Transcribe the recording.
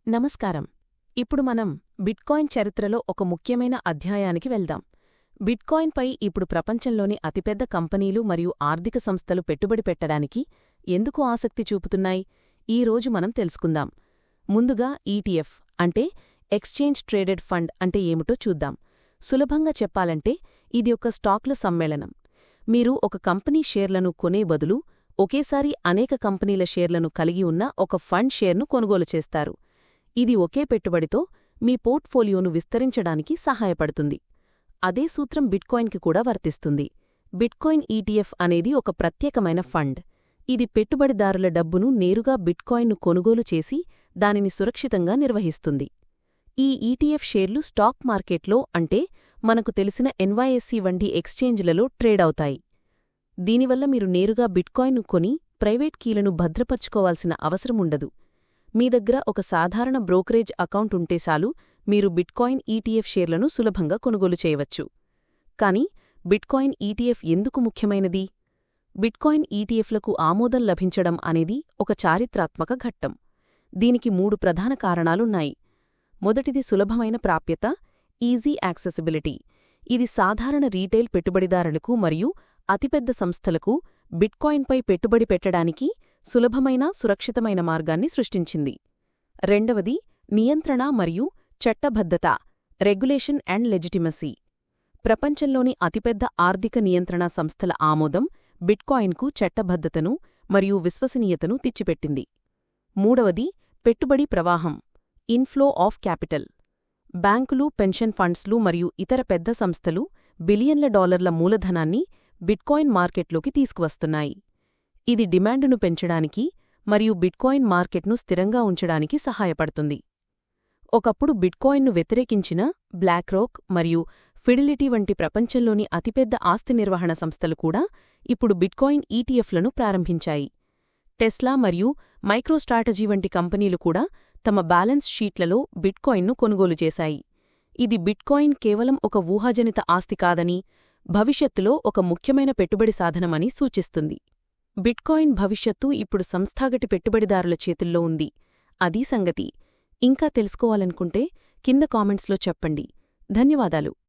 నమస్కారం. ఇప్పుడు మనం బిట్కాయిన్ చరిత్రలో ఒక ముఖ్యమైన అధ్యాయానికి వెళ్దాం. బిట్కాయిన్పై ఇప్పుడు ప్రపంచంలోని అతిపెద్ద కంపెనీలు మరియు ఆర్థిక సంస్థలు పెట్టుబడి పెట్టడానికి ఎందుకు ఆసక్తి చూపుతున్నాయి, ఈ రోజు మనం తెలుసుకుందాం. ముందుగా ఈటీఎఫ్ అంటే ఎక్స్చేంజ్ ట్రేడెడ్ ఫండ్ అంటే ఏమిటో చూద్దాం. సులభంగా చెప్పాలంటే ఇది ఒక స్టాక్ల సమ్మేళనం. మీరు ఒక కంపెనీ షేర్లను కొనే బదులు ఒకేసారి అనేక కంపెనీల షేర్లను కలిగి ఉన్న ఒక ఫండ్ షేర్ను కొనుగోలు చేస్తారు. ఇది ఒకే పెట్టుబడితో మీ పోర్ట్ఫోలియోను విస్తరించడానికి సహాయపడుతుంది. అదే సూత్రం బిట్కాయిన్కి కూడా వర్తిస్తుంది. బిట్కాయిన్ ఈటీఎఫ్ అనేది ఒక ప్రత్యేకమైన ఫండ్. ఇది పెట్టుబడిదారుల డబ్బును నేరుగా బిట్కాయిన్ను కొనుగోలు చేసి దానిని సురక్షితంగా నిర్వహిస్తుంది. ఈ ఈటీఎఫ్ షేర్లు స్టాక్ మార్కెట్లో అంటే మనకు తెలిసిన ఎన్వైఎస్సి వంటి ఎక్స్చేంజ్లలో ట్రేడ్ అవుతాయి. దీనివల్ల మీరు నేరుగా బిట్కాయిన్ను కొని ప్రైవేట్ కీలను భద్రపర్చుకోవాల్సిన అవసరముండదు. మీ దగ్గర ఒక సాధారణ బ్రోకరేజ్ అకౌంట్ ఉంటే చాలు, మీరు బిట్కాయిన్ ఈటీఎఫ్ షేర్లను సులభంగా కొనుగోలు చేయవచ్చు. కానీ బిట్కాయిన్ ఈటీఎఫ్ ఎందుకు ముఖ్యమైనది? బిట్కాయిన్ ఈటీఎఫ్లకు ఆమోదం లభించడం అనేది ఒక చారిత్రాత్మక ఘట్టం. దీనికి 3 ప్రధాన కారణాలున్నాయి. మొదటిది సులభమైన ప్రాప్యత, ఈజీ యాక్సెసిబిలిటీ. ఇది సాధారణ రీటైల్ పెట్టుబడిదారులకు మరియు అతిపెద్ద సంస్థలకు బిట్కాయిన్పై పెట్టుబడి పెట్టడానికి సులభమైన, సురక్షితమైన మార్గాన్ని సృష్టించింది. రెండవది నియంత్రణ మరియు చట్టబద్ధత, రెగ్యులేషన్ అండ్ లెజిటిమసీ. ప్రపంచంలోని అతిపెద్ద ఆర్థిక నియంత్రణ సంస్థల ఆమోదం బిట్కాయిన్కు చట్టబద్ధతను మరియు విశ్వసనీయతను తెచ్చిపెట్టింది. మూడవది పెట్టుబడి ప్రవాహం, ఇన్ఫ్లో ఆఫ్ క్యాపిటల్. బ్యాంకులు, పెన్షన్ ఫండ్స్లు మరియు ఇతర పెద్ద సంస్థలు బిలియన్ల డాలర్ల మూలధనాన్ని బిట్కాయిన్ మార్కెట్లోకి తీసుకువస్తున్నాయి. ఇది డిమాండును పెంచడానికి మరియు బిట్కాయిన్ మార్కెట్ను స్థిరంగా ఉంచడానికి సహాయపడుతుంది. ఒకప్పుడు బిట్కాయిన్ను వ్యతిరేకించిన బ్లాక్రోక్ మరియు ఫిడిలిటీ వంటి ప్రపంచంలోని అతిపెద్ద ఆస్తి నిర్వహణ సంస్థలు కూడా ఇప్పుడు బిట్కాయిన్ ఈటీఎఫ్లను ప్రారంభించాయి. టెస్లా మరియు మైక్రోస్ట్రాటజీ వంటి కంపెనీలు కూడా తమ బ్యాలెన్స్ షీట్లలో బిట్కాయిన్ను కొనుగోలు చేశాయి. ఇది బిట్కాయిన్ కేవలం ఒక ఊహాజనిత ఆస్తి కాదని, భవిష్యత్తులో ఒక ముఖ్యమైన పెట్టుబడి సాధనమని సూచిస్తుంది. బిట్కాయిన్ భవిష్యత్తు ఇప్పుడు సంస్థాగత పెట్టుబడిదారుల చేతుల్లో ఉంది. అదీ సంగతి. ఇంకా తెలుసుకోవాలనుకుంటే కింద కామెంట్స్లో చెప్పండి. ధన్యవాదాలు.